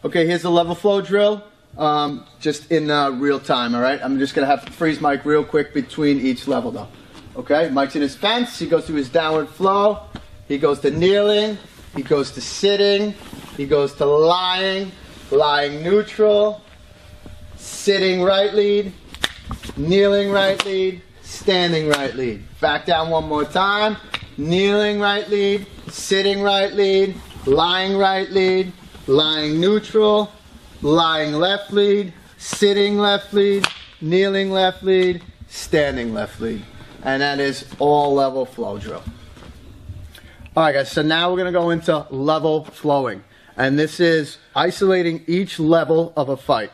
Okay, here's the level flow drill, just in real time, all right? I'm just going to have to freeze Mike real quick between each level, though. Okay, Mike's in his fence. He goes through his downward flow. He goes to kneeling. He goes to sitting. He goes to lying, lying neutral, sitting right lead, kneeling right lead, standing right lead. Back down one more time. Kneeling right lead, sitting right lead, lying right lead, lying neutral, lying left lead, sitting left lead, kneeling left lead, standing left lead. And that is all level flow drill. Alright guys, so now we're going to go into level flowing. And this is isolating each level of a fight.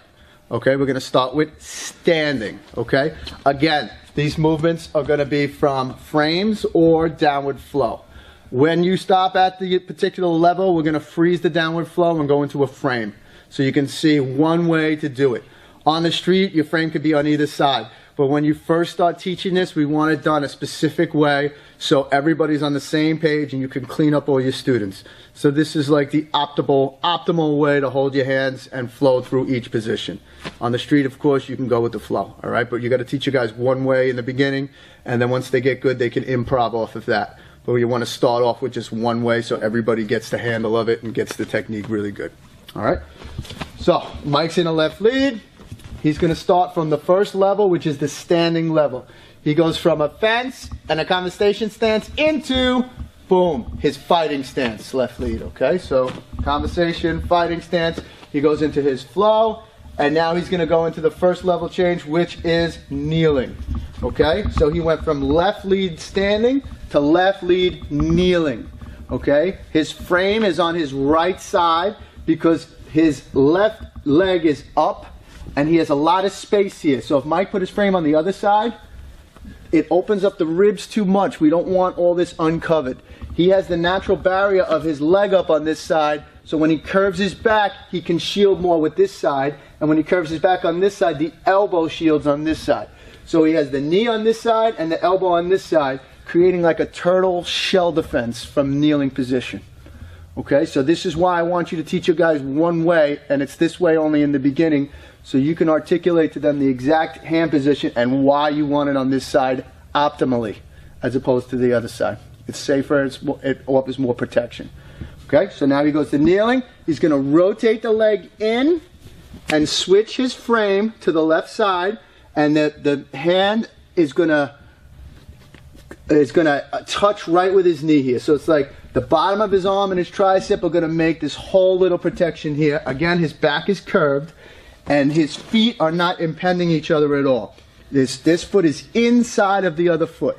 Okay, we're going to start with standing. Okay, again, these movements are going to be from frames or downward flow. When you stop at the particular level, we're going to freeze the downward flow and go into a frame. So you can see one way to do it. On the street, your frame could be on either side. But when you first start teaching this, we want it done a specific way so everybody's on the same page and you can clean up all your students. So this is like the optimal way to hold your hands and flow through each position. On the street, of course, you can go with the flow, all right? But you got to teach you guys one way in the beginning, and then once they get good, they can improv off of that. But you want to start off with just one way so everybody gets the handle of it and gets the technique really good. All right? So Mike's in a left lead. He's going to start from the first level, which is the standing level. He goes from a fence and a conversation stance into, boom, his fighting stance, left lead, okay? So conversation, fighting stance. He goes into his flow, and now he's going to go into the first level change, which is kneeling, okay? So he went from left lead standing to left lead kneeling, okay? His frame is on his right side because his left leg is up, and he has a lot of space here. So if Mike put his frame on the other side, it opens up the ribs too much. We don't want all this uncovered. He has the natural barrier of his leg up on this side, so when he curves his back, he can shield more with this side, and when he curves his back on this side, the elbow shields on this side. So he has the knee on this side and the elbow on this side, creating like a turtle shell defense from kneeling position. Okay, so this is why I want you to teach you guys one way, and it's this way only in the beginning, so you can articulate to them the exact hand position and why you want it on this side optimally, as opposed to the other side. It's safer, it offers more protection. Okay, so now he goes to kneeling. He's going to rotate the leg in and switch his frame to the left side, and the hand is going to touch right with his knee here. So it's like the bottom of his arm and his tricep are going to make this whole little protection here. Again, his back is curved, and his feet are not impeding each other at all. This foot is inside of the other foot.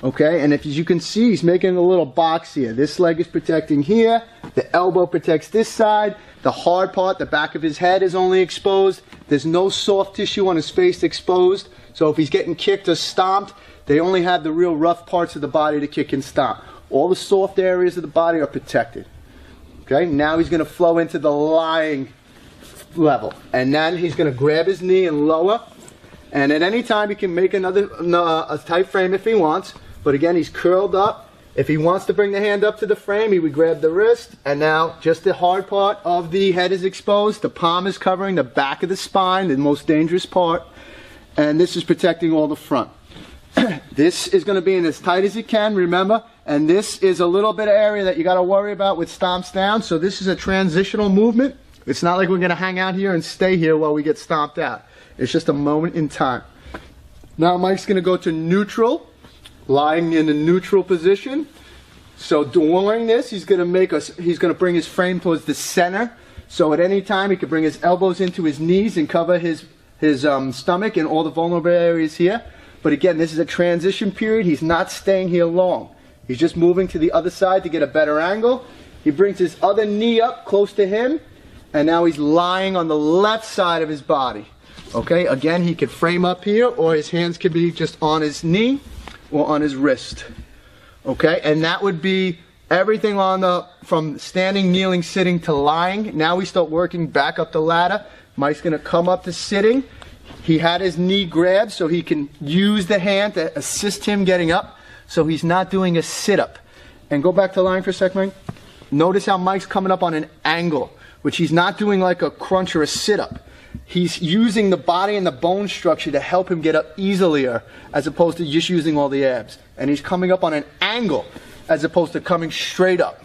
Okay, and as you can see, he's making a little box here. This leg is protecting here. The elbow protects this side. The hard part, the back of his head, is only exposed. There's no soft tissue on his face exposed. So if he's getting kicked or stomped, they only have the real rough parts of the body to kick and stomp. All the soft areas of the body are protected. Okay, now he's going to flow into the lying level. And then he's going to grab his knee and lower. And at any time, he can make a tight frame if he wants. But again, he's curled up. If he wants to bring the hand up to the frame, he would grab the wrist. And now just the hard part of the head is exposed. The palm is covering the back of the spine, the most dangerous part. And this is protecting all the front. This is going to be in as tight as you can, remember. And this is a little bit of area that you got to worry about with stomps down. So this is a transitional movement. It's not like we're going to hang out here and stay here while we get stomped out. It's just a moment in time. Now Mike's going to go to neutral, lying in a neutral position. So during this, he's going to bring his frame towards the center. So at any time, he can bring his elbows into his knees and cover his stomach and all the vulnerable areas here. But again, this is a transition period. He's not staying here long. He's just moving to the other side to get a better angle. He brings his other knee up close to him, and now he's lying on the left side of his body. Okay, again, he could frame up here, or his hands could be just on his knee or on his wrist. Okay, and that would be everything from standing, kneeling, sitting to lying. Now we start working back up the ladder. Mike's going to come up to sitting. He had his knee grabbed so he can use the hand to assist him getting up, so he's not doing a sit-up. And go back to lying for a second, Mike. Notice how Mike's coming up on an angle. which he's not doing like a crunch or a sit-up. He's using the body and the bone structure to help him get up easier as opposed to just using all the abs. And he's coming up on an angle as opposed to coming straight up,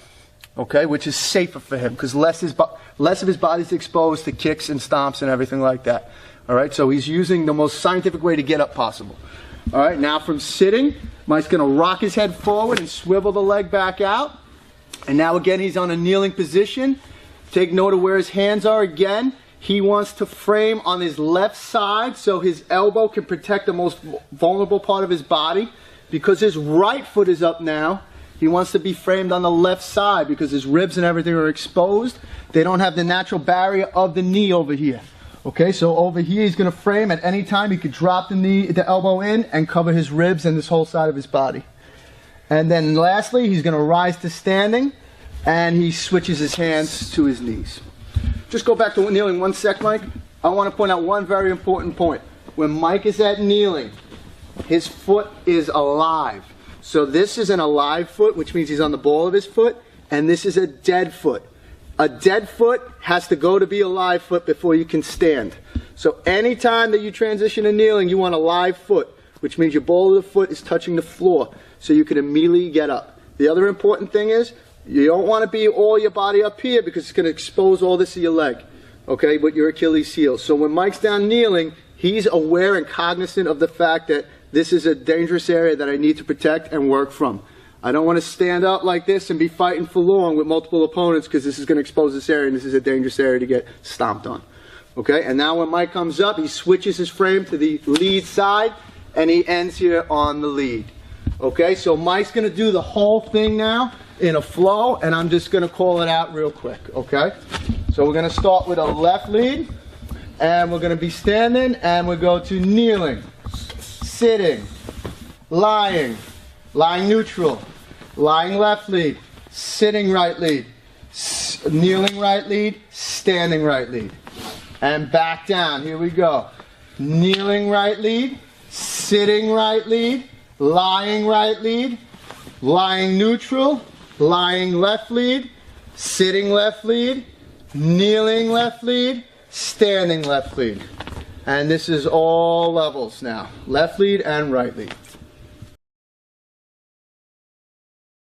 okay, which is safer for him because less of his body's exposed to kicks and stomps and everything like that. All right, so he's using the most scientific way to get up possible. All right, now from sitting, Mike's going to rock his head forward and swivel the leg back out. And now again, he's on a kneeling position. Take note of where his hands are again. He wants to frame on his left side so his elbow can protect the most vulnerable part of his body. Because his right foot is up now, he wants to be framed on the left side because his ribs and everything are exposed. They don't have the natural barrier of the knee over here. Okay, so over here he's going to frame at any time. He could drop the elbow in and cover his ribs and this whole side of his body. And then lastly, he's going to rise to standing and he switches his hands to his knees. Just go back to kneeling 1 sec, Mike. I want to point out one very important point. When Mike is at kneeling, his foot is alive. So this is an alive foot, which means he's on the ball of his foot, and this is a dead foot. A dead foot has to go to be a live foot before you can stand. So anytime that you transition to kneeling, you want a live foot, which means your ball of the foot is touching the floor, so you can immediately get up. The other important thing is, you don't want to be all your body up here because it's going to expose all this to your leg, okay, with your Achilles heel. So when Mike's down kneeling, he's aware and cognizant of the fact that this is a dangerous area that I need to protect and work from. I don't want to stand up like this and be fighting for long with multiple opponents because this is going to expose this area and this is a dangerous area to get stomped on. Okay, and now when Mike comes up, he switches his frame to the lead side and he ends here on the lead. Okay, so Mike's going to do the whole thing now in a flow and I'm just going to call it out real quick. Okay, so we're going to start with a left lead and we're going to be standing and we go to kneeling, sitting, lying, lying neutral, lying left lead, sitting right lead, kneeling right lead, standing right lead. And back down, here we go. Kneeling right lead, sitting right lead, lying right lead, lying neutral, lying left lead, sitting left lead, kneeling left lead, standing left lead. And this is all levels now, left lead and right lead.